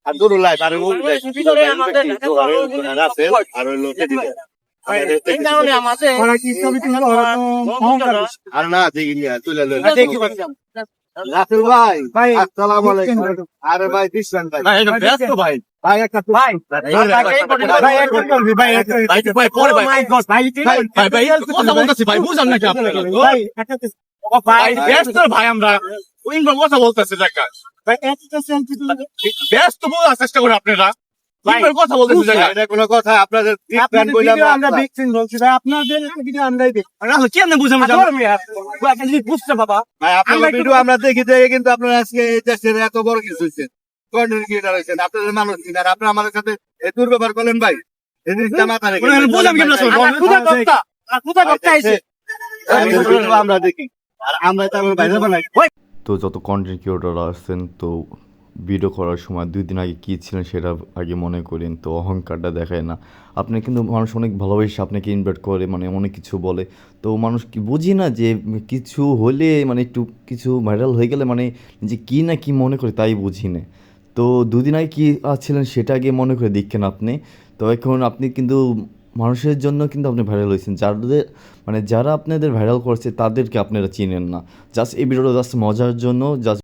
আর দুটো লাইভ আর আর না দেখি তুলে রাসেল ভাই ভাই আসসালামু আলাইকুম। আরে ভাই দিশান ভাই ব্যস্ত ভাই ভাই একটা ভাই কথা বলতেছি ভাই, বুঝলাম নাকি আপনারা ভাই ব্যস্ত ভাই, আমরা কথা বলতেছি দেখা ব্যস্ত বোঝার চেষ্টা করি আপনারা কথা বলতেছি এটা কোনো কথা আপনাদের আমরা দেখছেন বলছি ভাই, আপনাদের ভিডিও আমরাই দেখি। কেমন বুঝাম বুঝতে বাবা ভাই আপনাদের ভিডিও আমরা দেখি দেখে কিন্তু আপনারা আজকে এই দেশের এত বড় কিছু হয়েছে, কন্টেন্ট ক্রিয়েটর হয়েছেন, আপনাদের মানুষ কিনা আর আপনারা আমাদের সাথে এই দুর্ব্যবহার করলেন ভাই, এই জিনিসটা মাথা রেখে বুঝলাম কেমন আমরা দেখি আর আমরা তেমন বাইরে বানাই। তো যত কন্টেন্ট ক্রিয়েটর আছেন, তো ভিডিও করার সময় 2 দিন আগে কী ছিলেন সেটা আগে মনে করেন, তো অহংকারটা দেখায় না। আপনি কিন্তু মানুষ অনেক ভালোবেসে আপনাকে ইনভাইট করে, মানে অনেক কিছু বলে, তো মানুষ কি বুঝি না যে কিছু হলে মানে একটু কিছু ভাইরাল হয়ে গেলে মানে যে কী না কি মনে করে তাই বুঝি না। তো 2 দিন আগে কী ছিলেন সেটা আগে মনে করে দেখেন আপনি। তো এখন আপনি কিন্তু মানুষের জন্য কিন্তু আপনি ভাইরাল হয়েছেন, যাদের মানে যারা আপনাদের ভাইরাল করছে তাদেরকে আপনারা চিনেন না। জাস্ট এই ভিডিওটা জাস্ট মজার জন্য জাস্ট